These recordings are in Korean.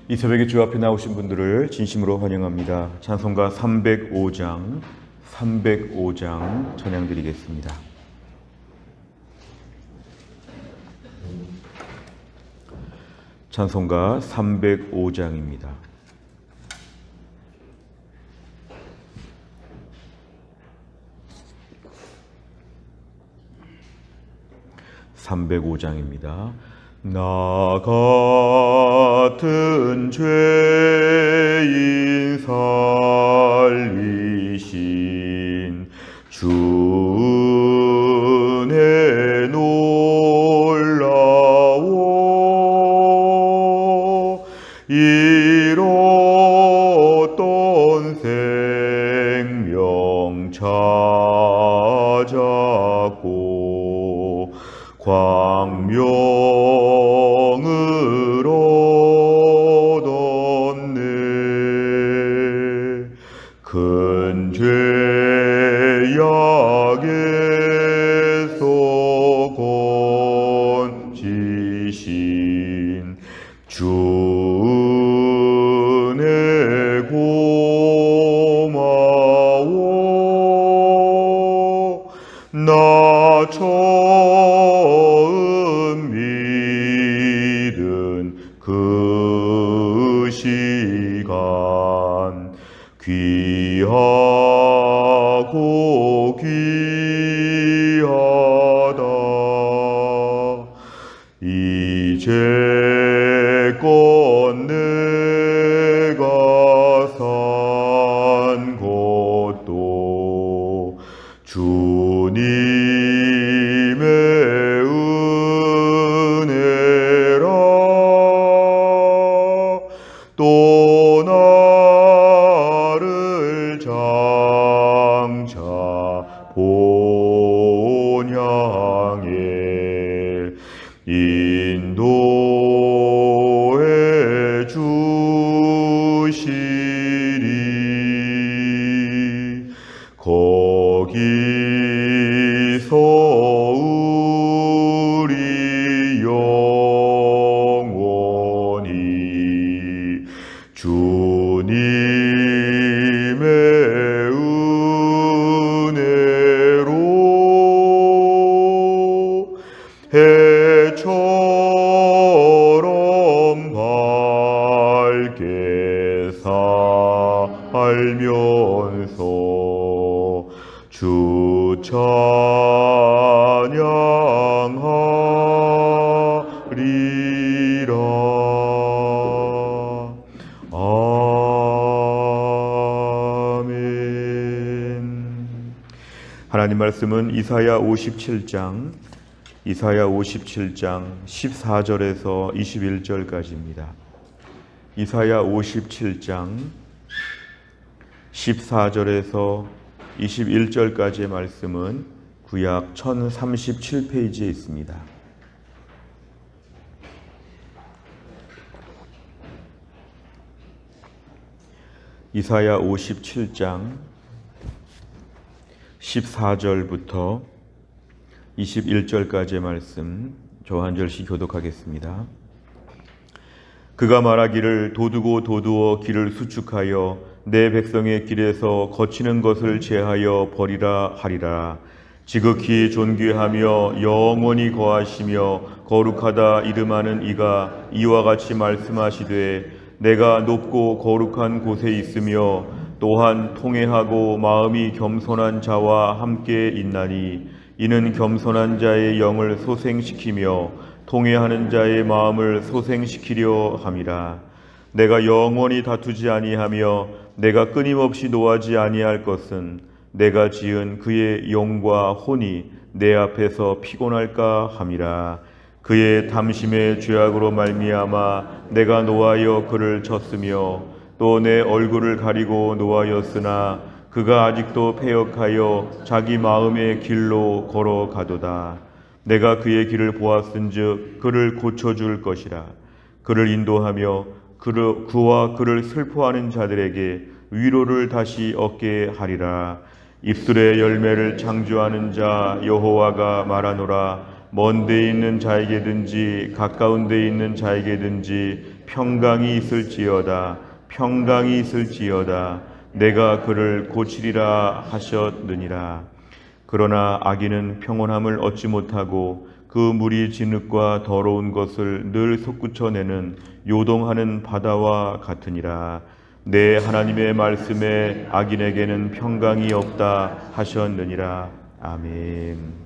이 새벽에 주 앞에 나오신 분들을 진심으로 환영합니다. 찬송가 305장 찬양 드리겠습니다. 찬송가 305장입니다. 나 같은 죄인 살리신 주 은혜 놀라워 잃었던 생명 찾았고 광명을 얻었네. 큰 죄악에서 건지신 주 은혜 고마워. 나 처음 믿은 그 시간 귀하고 귀하다. 이제껏 내가 산 것도 주님의 은혜라. 또 나를 장차 본향에 인도해 주시리. 거기서 우리 영원히 주님의 은혜로 해처럼 밝게 살면서 주 찬양하리라. 아멘. 하나님 말씀은 이사야 57장 14절에서 21절까지입니다. 이사야 57장 14절에서 21절까지의 말씀은 구약 1037페이지에 있습니다. 이사야 57장 14절부터 21절까지의 말씀 저 한 절씩 교독하겠습니다. 그가 말하기를 도두고 도두어 길을 수축하여 내 백성의 길에서 거치는 것을 제하여 버리라 하리라. 지극히 존귀하며 영원히 거하시며 거룩하다 이름하는 이가 이와 같이 말씀하시되 내가 높고 거룩한 곳에 있으며 또한 통회하고 마음이 겸손한 자와 함께 있나니 이는 겸손한 자의 영을 소생시키며 통회하는 자의 마음을 소생시키려 함이라. 내가 영원히 다투지 아니하며 내가 끊임없이 노하지 아니할 것은 내가 지은 그의 영과 혼이 내 앞에서 피곤할까 함이라. 그의 담심의 죄악으로 말미암아 내가 노하여 그를 쳤으며 또 내 얼굴을 가리고 노하였으나 그가 아직도 패역하여 자기 마음의 길로 걸어가도다. 내가 그의 길을 보았은즉 그를 고쳐줄 것이라. 그를 인도하며 그와 그를 슬퍼하는 자들에게 위로를 다시 얻게 하리라. 입술의 열매를 창조하는 자 여호와가 말하노라. 먼 데 있는 자에게든지 가까운 데 있는 자에게든지 평강이 있을지어다. 평강이 있을지어다. 내가 그를 고치리라 하셨느니라. 그러나 악인은 평온함을 얻지 못하고 그 물이 진흙과 더러운 것을 늘 솟구쳐내는 요동하는 바다와 같으니라. 내 하나님의 말씀에 악인에게는 평강이 없다 하셨느니라. 아멘.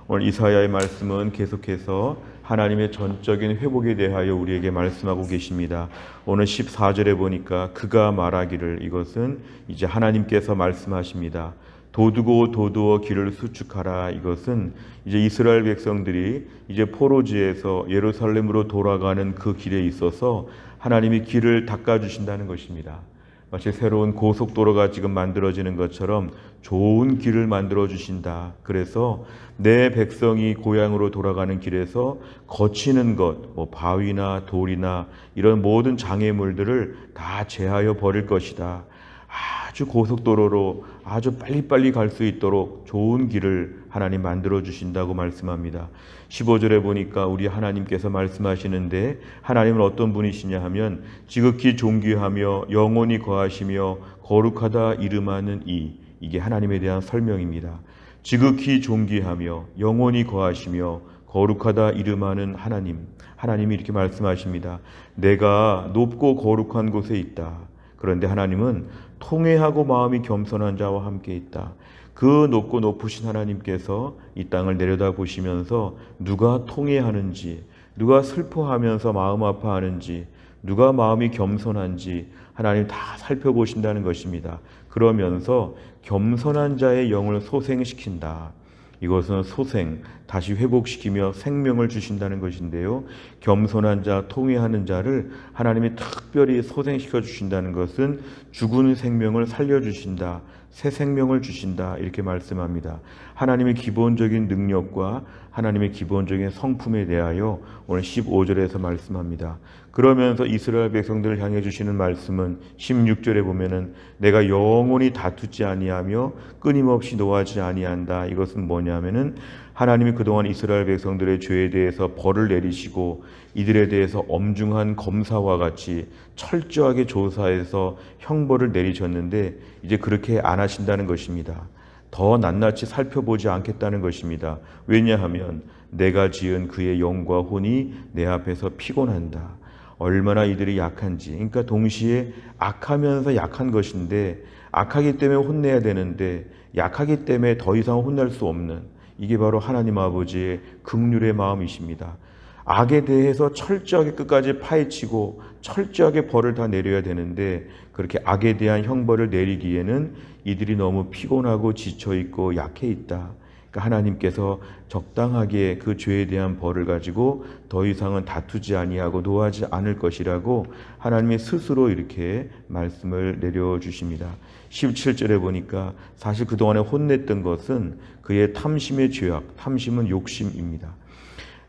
오늘 이사야의 말씀은 계속해서 하나님의 전적인 회복에 대하여 우리에게 말씀하고 계십니다. 오늘 14절에 보니까 그가 말하기를, 이것은 이제 하나님께서 말씀하십니다. 도두고 도두어 길을 수축하라. 이것은 이제 이스라엘 백성들이 이제 포로지에서 예루살렘으로 돌아가는 그 길에 있어서 하나님이 길을 닦아주신다는 것입니다. 마치 새로운 고속도로가 지금 만들어지는 것처럼 좋은 길을 만들어 주신다. 그래서 내 백성이 고향으로 돌아가는 길에서 거치는 것, 바위나 돌이나 이런 모든 장애물들을 다 제하여 버릴 것이다. 아주 고속도로로 아주 빨리빨리 갈 수 있도록 좋은 길을 하나님 만들어 주신다고 말씀합니다. 15절에 보니까 우리 하나님께서 말씀하시는데, 하나님은 어떤 분이시냐 하면 지극히 존귀하며 영원히 거하시며 거룩하다 이름하는 이게 하나님에 대한 설명입니다. 지극히 존귀하며 영원히 거하시며 거룩하다 이름하는 하나님이 이렇게 말씀하십니다. 내가 높고 거룩한 곳에 있다. 그런데 하나님은 통회하고 마음이 겸손한 자와 함께 있다. 그 높고 높으신 하나님께서 이 땅을 내려다보시면서 누가 통회하는지, 누가 슬퍼하면서 마음 아파하는지, 누가 마음이 겸손한지 하나님 다 살펴보신다는 것입니다. 그러면서 겸손한 자의 영을 소생시킨다. 이것은 소생, 다시 회복시키며 생명을 주신다는 것인데요. 겸손한 자, 통회하는 자를 하나님이 특별히 소생시켜 주신다는 것은 죽은 생명을 살려주신다, 새 생명을 주신다, 이렇게 말씀합니다. 하나님의 기본적인 능력과 하나님의 기본적인 성품에 대하여 오늘 15절에서 말씀합니다. 그러면서 이스라엘 백성들을 향해 주시는 말씀은 16절에 보면은 내가 영원히 다투지 아니하며 끊임없이 노하지 아니한다. 이것은 뭐냐면은 하나님이 그동안 이스라엘 백성들의 죄에 대해서 벌을 내리시고 이들에 대해서 엄중한 검사와 같이 철저하게 조사해서 형벌을 내리셨는데 이제 그렇게 안 하신다는 것입니다. 더 낱낱이 살펴보지 않겠다는 것입니다. 왜냐하면 내가 지은 그의 영과 혼이 내 앞에서 피곤한다. 얼마나 이들이 약한지. 그러니까 동시에 악하면서 약한 것인데, 악하기 때문에 혼내야 되는데 약하기 때문에 더 이상 혼낼 수 없는, 이게 바로 하나님 아버지의 긍휼의 마음이십니다. 악에 대해서 철저하게 끝까지 파헤치고 철저하게 벌을 다 내려야 되는데, 그렇게 악에 대한 형벌을 내리기에는 이들이 너무 피곤하고 지쳐있고 약해 있다. 그러니까 하나님께서 적당하게 그 죄에 대한 벌을 가지고 더 이상은 다투지 아니하고 노하지 않을 것이라고 하나님이 스스로 이렇게 말씀을 내려주십니다. 17절에 보니까 사실 그동안에 혼냈던 것은 그의 탐심의 죄악, 탐심은 욕심입니다.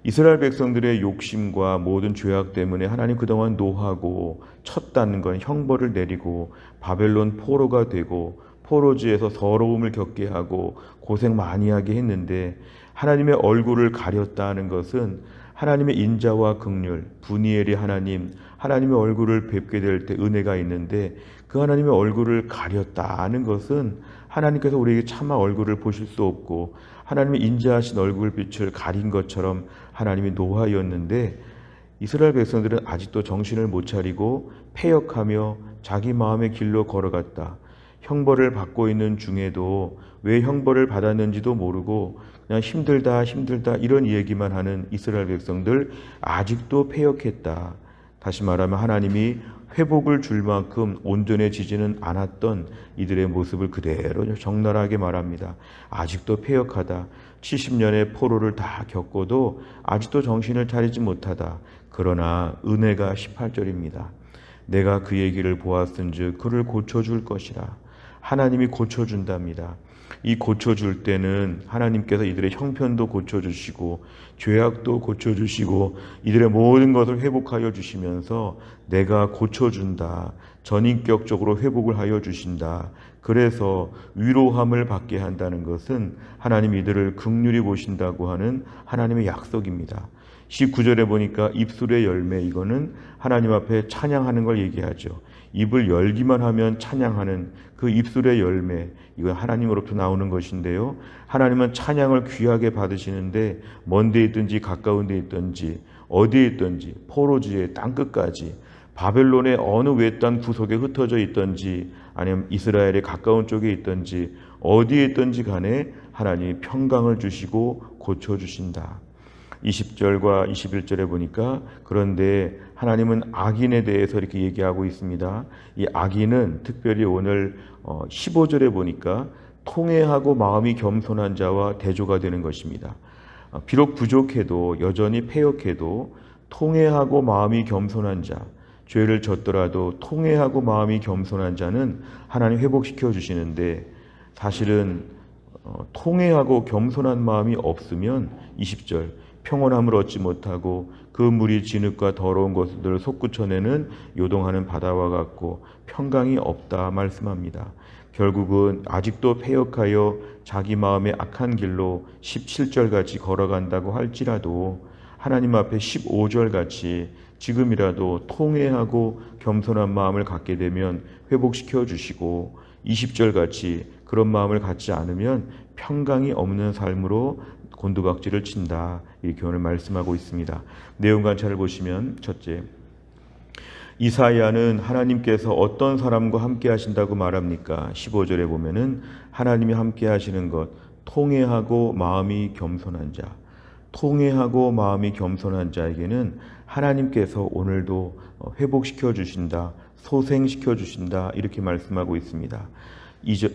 이스라엘 백성들의 욕심과 모든 죄악 때문에 하나님 그동안 노하고 쳤다는 건 형벌을 내리고 바벨론 포로가 되고 포로지에서 서러움을 겪게 하고 고생 많이 하게 했는데, 하나님의 얼굴을 가렸다는 것은 하나님의 인자와 긍휼, 분이엘이 하나님의 얼굴을 뵙게 될 때 은혜가 있는데, 그 하나님의 얼굴을 가렸다는 것은 하나님께서 우리에게 차마 얼굴을 보실 수 없고 하나님의 인자하신 얼굴빛을 가린 것처럼 하나님이 노하였는데, 이스라엘 백성들은 아직도 정신을 못 차리고 패역하며 자기 마음의 길로 걸어갔다. 형벌을 받고 있는 중에도 왜 형벌을 받았는지도 모르고 그냥 힘들다 이런 얘기만 하는 이스라엘 백성들, 아직도 패역했다. 다시 말하면 하나님이 회복을 줄 만큼 온전해지지는 않았던 이들의 모습을 그대로 적나라하게 말합니다. 아직도 패역하다. 70년의 포로를 다 겪고도 아직도 정신을 차리지 못하다. 그러나 은혜가 18절입니다. 내가 그의 길을 보았은즉 그를 고쳐줄 것이라. 하나님이 고쳐준답니다. 이 고쳐줄 때는 하나님께서 이들의 형편도 고쳐주시고 죄악도 고쳐주시고 이들의 모든 것을 회복하여 주시면서 내가 고쳐준다. 전인격적으로 회복을 하여 주신다. 그래서 위로함을 받게 한다는 것은 하나님 이들을 긍휼히 보신다고 하는 하나님의 약속입니다. 19절에 보니까 입술의 열매, 이거는 하나님 앞에 찬양하는 걸 얘기하죠. 입을 열기만 하면 찬양하는 그 입술의 열매, 이건 하나님으로부터 나오는 것인데요. 하나님은 찬양을 귀하게 받으시는데 먼 데 있든지 가까운 데 있든지 어디에 있든지 포로지의 땅끝까지 바벨론의 어느 외딴 구석에 흩어져 있든지 아니면 이스라엘의 가까운 쪽에 있든지 어디에 있든지 간에 하나님이 평강을 주시고 고쳐주신다. 20절과 21절에 보니까 그런데 하나님은 악인에 대해서 이렇게 얘기하고 있습니다. 이 악인은 특별히 오늘 15절에 보니까 통회하고 마음이 겸손한 자와 대조가 되는 것입니다. 비록 부족해도 여전히 패역해도 통회하고 마음이 겸손한 자, 죄를 졌더라도 통회하고 마음이 겸손한 자는 하나님 회복시켜 주시는데 사실은 통회하고 겸손한 마음이 없으면 20절 평온함을 얻지 못하고 그 물이 진흙과 더러운 것들을 솟구쳐내는 요동하는 바다와 같고 평강이 없다 말씀합니다. 결국은 아직도 패역하여 자기 마음의 악한 길로 17절같이 걸어간다고 할지라도 하나님 앞에 15절같이 지금이라도 통회하고 겸손한 마음을 갖게 되면 회복시켜 주시고 20절같이 그런 마음을 갖지 않으면 평강이 없는 삶으로 곤두박질을 친다. 이렇게 오늘 말씀하고 있습니다. 내용 관찰을 보시면 첫째, 이사야는 하나님께서 어떤 사람과 함께 하신다고 말합니까? 15절에 보면은 하나님이 함께 하시는 것, 통회하고 마음이 겸손한 자. 통회하고 마음이 겸손한 자에게는 하나님께서 오늘도 회복시켜 주신다, 소생시켜 주신다 이렇게 말씀하고 있습니다.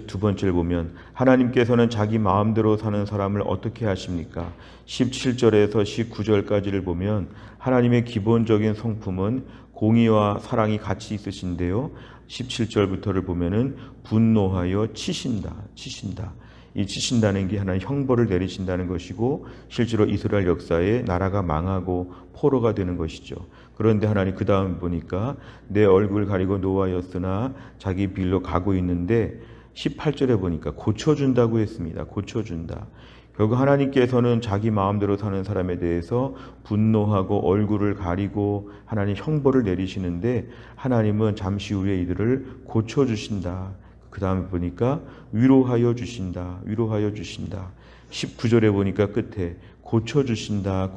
두 번째를 보면 하나님께서는 자기 마음대로 사는 사람을 어떻게 하십니까? 17절에서 19절까지를 보면 하나님의 기본적인 성품은 공의와 사랑이 같이 있으신데요. 17절부터를 보면은 분노하여 치신다. 이 치신다는 게 하나님 형벌을 내리신다는 것이고 실제로 이스라엘 역사에 나라가 망하고 포로가 되는 것이죠. 그런데 하나님 그 다음 보니까 내 얼굴 가리고 노하였으나 자기 빌로 가고 있는데 18절에 보니까 고쳐준다고 했습니다. 고쳐준다. 결국 하나님께서는 자기 마음대로 사는 사람에 대해서 분노하고 얼굴을 가리고 하나님 형벌을 내리시는데 하나님은 잠시 후에 이들을 고쳐주신다. 그 다음에 보니까 위로하여 주신다. 19절에 보니까 끝에 고쳐주신다.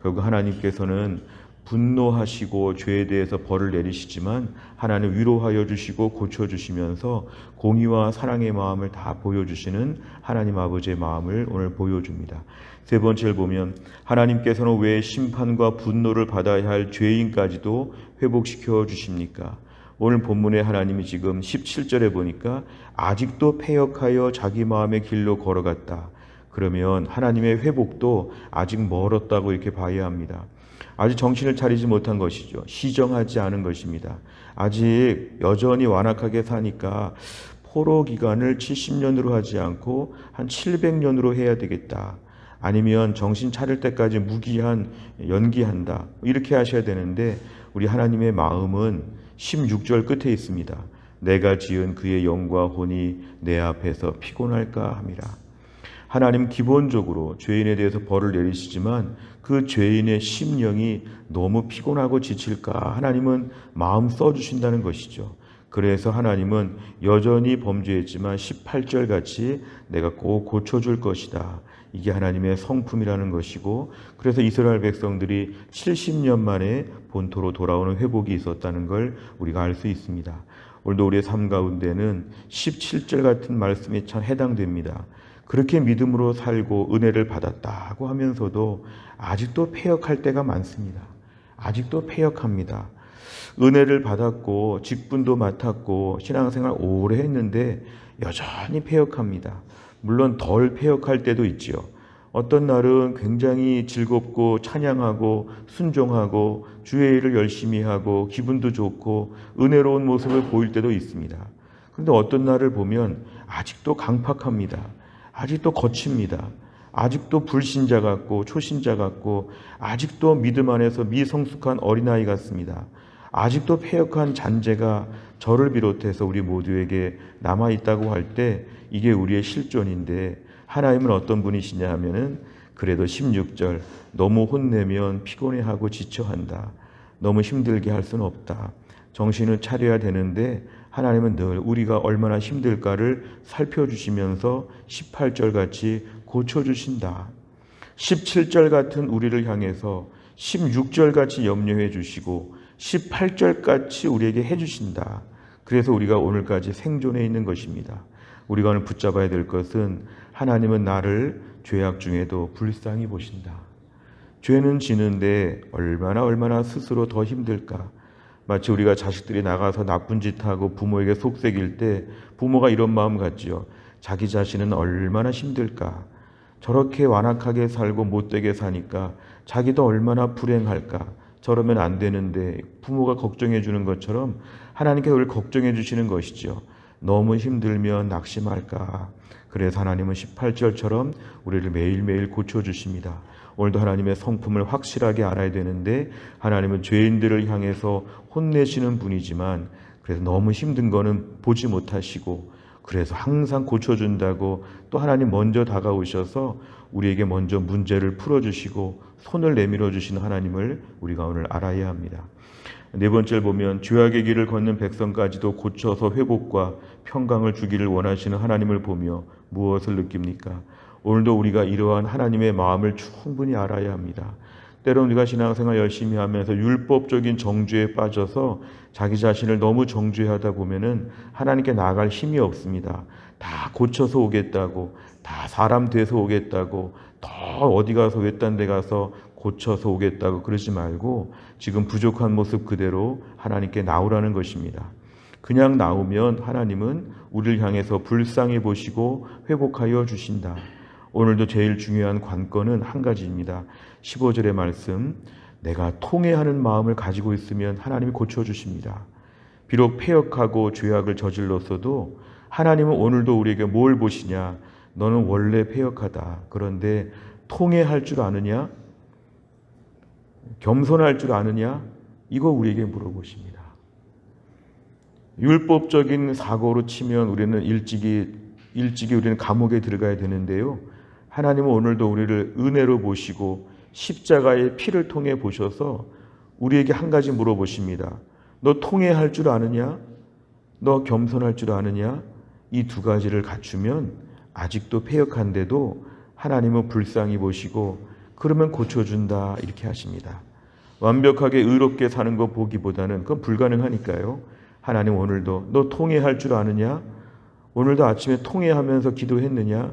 결국 하나님께서는 분노하시고 죄에 대해서 벌을 내리시지만 하나님 위로하여 주시고 고쳐주시면서 공의와 사랑의 마음을 다 보여주시는 하나님 아버지의 마음을 오늘 보여줍니다. 세 번째를 보면 하나님께서는 왜 심판과 분노를 받아야 할 죄인까지도 회복시켜 주십니까? 오늘 본문에 하나님이 지금 17절에 보니까 아직도 패역하여 자기 마음의 길로 걸어갔다. 그러면 하나님의 회복도 아직 멀었다고 이렇게 봐야 합니다. 아직 정신을 차리지 못한 것이죠. 시정하지 않은 것입니다. 아직 여전히 완악하게 사니까 포로 기간을 70년으로 하지 않고 한 700년으로 해야 되겠다. 아니면 정신 차릴 때까지 연기한다. 이렇게 하셔야 되는데 우리 하나님의 마음은 16절 끝에 있습니다. 내가 지은 그의 영과 혼이 내 앞에서 피곤할까 함이라. 하나님 기본적으로 죄인에 대해서 벌을 내리시지만 그 죄인의 심령이 너무 피곤하고 지칠까 하나님은 마음 써주신다는 것이죠. 그래서 하나님은 여전히 범죄했지만 18절 같이 내가 꼭 고쳐줄 것이다. 이게 하나님의 성품이라는 것이고 그래서 이스라엘 백성들이 70년 만에 본토로 돌아오는 회복이 있었다는 걸 우리가 알 수 있습니다. 오늘도 우리의 삶 가운데는 17절 같은 말씀이 참 해당됩니다. 그렇게 믿음으로 살고 은혜를 받았다고 하면서도 아직도 패역할 때가 많습니다. 아직도 패역합니다. 은혜를 받았고 직분도 맡았고 신앙생활 오래 했는데 여전히 패역합니다. 물론 덜 패역할 때도 있지요. 어떤 날은 굉장히 즐겁고 찬양하고 순종하고 주의 일을 열심히 하고 기분도 좋고 은혜로운 모습을 보일 때도 있습니다. 그런데 어떤 날을 보면 아직도 강팍합니다. 아직도 거칩니다. 아직도 불신자 같고 초신자 같고 아직도 믿음 안에서 미성숙한 어린아이 같습니다. 아직도 패역한 잔재가 저를 비롯해서 우리 모두에게 남아있다고 할 때 이게 우리의 실존인데 하나님은 어떤 분이시냐 하면은 그래도 16절 너무 혼내면 피곤해하고 지쳐한다. 너무 힘들게 할 수는 없다. 정신을 차려야 되는데 하나님은 늘 우리가 얼마나 힘들까를 살펴주시면서 18절 같이 고쳐주신다. 17절 같은 우리를 향해서 16절 같이 염려해 주시고 18절 같이 우리에게 해주신다. 그래서 우리가 오늘까지 생존해 있는 것입니다. 우리가 오늘 붙잡아야 될 것은 하나님은 나를 죄악 중에도 불쌍히 보신다. 죄는 지는데 얼마나 스스로 더 힘들까. 마치 우리가 자식들이 나가서 나쁜 짓 하고 부모에게 속삭일 때 부모가 이런 마음 갖지요. 자기 자신은 얼마나 힘들까. 저렇게 완악하게 살고 못되게 사니까 자기도 얼마나 불행할까. 저러면 안 되는데 부모가 걱정해 주는 것처럼 하나님께서 우리를 걱정해 주시는 것이죠. 너무 힘들면 낙심할까. 그래서 하나님은 18절처럼 우리를 매일매일 고쳐주십니다. 오늘도 하나님의 성품을 확실하게 알아야 되는데 하나님은 죄인들을 향해서 혼내시는 분이지만 그래서 너무 힘든 거는 보지 못하시고 그래서 항상 고쳐준다고 또 하나님 먼저 다가오셔서 우리에게 먼저 문제를 풀어주시고 손을 내밀어 주시는 하나님을 우리가 오늘 알아야 합니다. 네 번째를 보면 죄악의 길을 걷는 백성까지도 고쳐서 회복과 평강을 주기를 원하시는 하나님을 보며 무엇을 느낍니까? 오늘도 우리가 이러한 하나님의 마음을 충분히 알아야 합니다. 때로는 우리가 신앙생활 열심히 하면서 율법적인 정죄에 빠져서 자기 자신을 너무 정죄하다 보면은 하나님께 나아갈 힘이 없습니다. 다 고쳐서 오겠다고, 다 사람 돼서 오겠다고, 더 어디 가서 외딴 데 가서 고쳐서 오겠다고 그러지 말고 지금 부족한 모습 그대로 하나님께 나오라는 것입니다. 그냥 나오면 하나님은 우리를 향해서 불쌍히 보시고 회복하여 주신다. 오늘도 제일 중요한 관건은 한 가지입니다. 15절의 말씀, 내가 통회하는 마음을 가지고 있으면 하나님이 고쳐주십니다. 비록 패역하고 죄악을 저질렀어도 하나님은 오늘도 우리에게 뭘 보시냐? 너는 원래 패역하다. 그런데 통회할 줄 아느냐? 겸손할 줄 아느냐? 이거 우리에게 물어보십니다. 율법적인 사고로 치면 우리는 일찍이 우리는 감옥에 들어가야 되는데요. 하나님은 오늘도 우리를 은혜로 보시고 십자가의 피를 통해 보셔서 우리에게 한 가지 물어보십니다. 너 통회할 줄 아느냐? 너 겸손할 줄 아느냐? 이 두 가지를 갖추면 아직도 패역한데도 하나님은 불쌍히 보시고 그러면 고쳐준다 이렇게 하십니다. 완벽하게 의롭게 사는 거 보기보다는 그건 불가능하니까요. 하나님 오늘도 너 통회할 줄 아느냐? 오늘도 아침에 통회하면서 기도했느냐?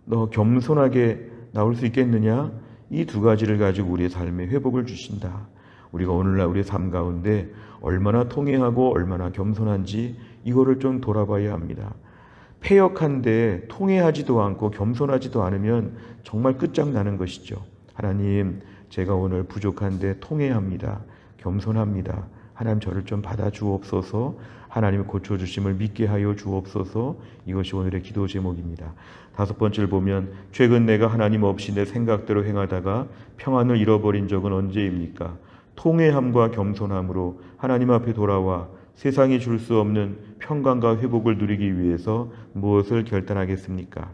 너 겸손하게 나올 수 있겠느냐? 이 두 가지를 가지고 우리의 삶에 회복을 주신다. 우리가 오늘날 우리의 삶 가운데 얼마나 통회하고 얼마나 겸손한지 이거를 좀 돌아봐야 합니다. 패역한데 통회하지도 않고 겸손하지도 않으면 정말 끝장나는 것이죠. 하나님, 제가 오늘 부족한데 통회합니다. 겸손합니다. 하나님 저를 좀 받아주옵소서. 하나님의 고쳐주심을 믿게 하여 주옵소서. 이것이 오늘의 기도 제목입니다. 다섯 번째를 보면 최근 내가 하나님 없이 내 생각대로 행하다가 평안을 잃어버린 적은 언제입니까? 통회함과 겸손함으로 하나님 앞에 돌아와 세상이 줄 수 없는 평강과 회복을 누리기 위해서 무엇을 결단하겠습니까?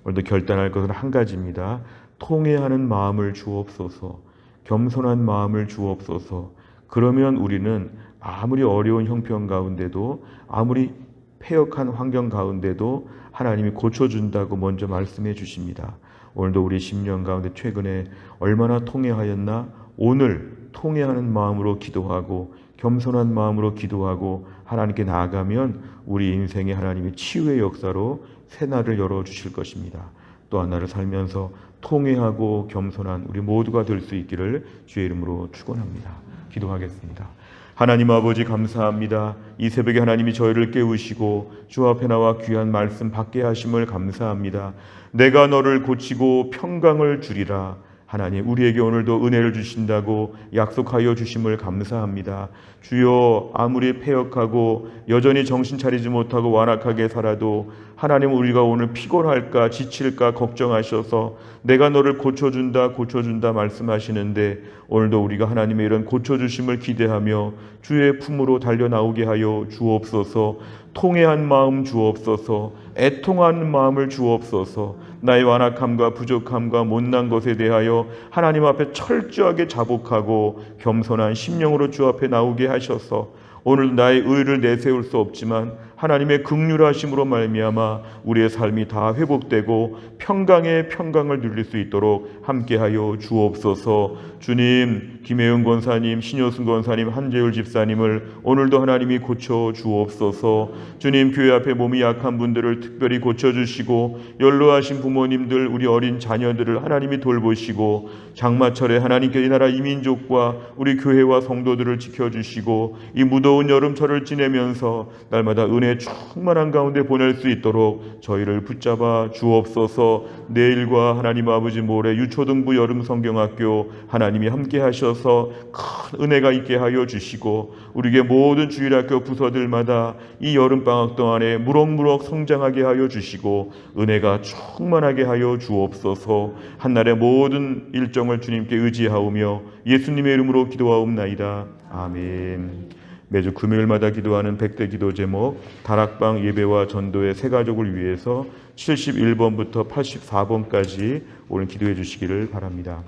오늘도 결단할 것은 한 가지입니다. 통회하는 마음을 주옵소서. 겸손한 마음을 주옵소서. 그러면 우리는 아무리 어려운 형편 가운데도 아무리 패역한 환경 가운데도 하나님이 고쳐준다고 먼저 말씀해 주십니다. 오늘도 우리 10년 가운데 최근에 얼마나 통회하였나? 오늘 통회하는 마음으로 기도하고 겸손한 마음으로 기도하고 하나님께 나아가면 우리 인생에 하나님이 치유의 역사로 새날을 열어주실 것입니다. 또 하나를 살면서 통회하고 겸손한 우리 모두가 될 수 있기를 주의 이름으로 축원합니다. 기도하겠습니다. 하나님 아버지 감사합니다. 이 새벽에 하나님이 저희를 깨우시고 주 앞에 나와 귀한 말씀 받게 하심을 감사합니다. 내가 너를 고치고 평강을 주리라. 하나님, 우리에게 오늘도 은혜를 주신다고 약속하여 주심을 감사합니다. 주여, 아무리 패역하고 여전히 정신 차리지 못하고 완악하게 살아도 하나님, 우리가 오늘 피곤할까 지칠까 걱정하셔서 내가 너를 고쳐준다 말씀하시는데, 오늘도 우리가 하나님의 이런 고쳐주심을 기대하며 주의 품으로 달려나오게 하여 주옵소서. 통회한 마음 주옵소서. 애통한 마음을 주옵소서. 나의 완악함과 부족함과 못난 것에 대하여 하나님 앞에 철저하게 자복하고 겸손한 심령으로 주 앞에 나오게 하셔서 오늘 나의 의를 내세울 수 없지만 하나님의 긍휼하심으로 말미암아 우리의 삶이 다 회복되고 평강의 평강을 누릴 수 있도록 함께하여 주옵소서. 주님, 김혜은 권사님, 신효순 권사님, 한재율 집사님을 오늘도 하나님이 고쳐 주옵소서. 주님, 교회 앞에 몸이 약한 분들을 특별히 고쳐주시고 연로하신 부모님들, 우리 어린 자녀들을 하나님이 돌보시고 장마철에 하나님께 이 나라 이민족과 우리 교회와 성도들을 지켜주시고 이 무더운 여름철을 지내면서 날마다 은혜 충만한 가운데 보낼 수 있도록 저희를 붙잡아 주옵소서. 내일과 하나님 아버지 모레 유초등부 여름 성경학교 하나님이 함께 하셔서 큰 은혜가 있게 하여 주시고 우리에게 모든 주일학교 부서들마다 이 여름방학 동안에 무럭무럭 성장하게 하여 주시고 은혜가 충만하게 하여 주옵소서. 한날의 모든 일정을 주님께 의지하오며 예수님의 이름으로 기도하옵나이다. 아멘. 매주 금요일마다 기도하는 100대 기도 제목 다락방 예배와 전도의 세 가족을 위해서 71번부터 84번까지 오늘 기도해 주시기를 바랍니다.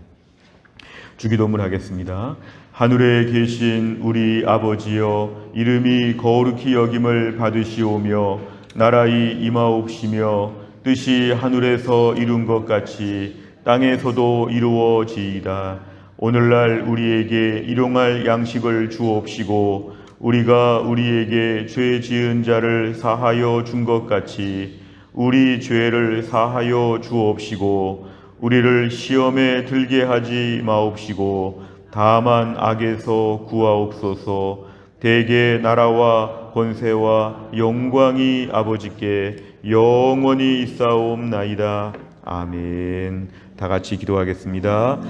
주기도문 하겠습니다. 하늘에 계신 우리 아버지여, 이름이 거룩히 여김을 받으시오며 나라의 임하옵시며 뜻이 하늘에서 이룬 것 같이 땅에서도 이루어지이다. 오늘날 우리에게 일용할 양식을 주옵시고 우리가 우리에게 죄 지은 자를 사하여 준 것 같이 우리 죄를 사하여 주옵시고 우리를 시험에 들게 하지 마옵시고 다만 악에서 구하옵소서. 대개 나라와 권세와 영광이 아버지께 영원히 있사옵나이다. 아멘. 다 같이 기도하겠습니다.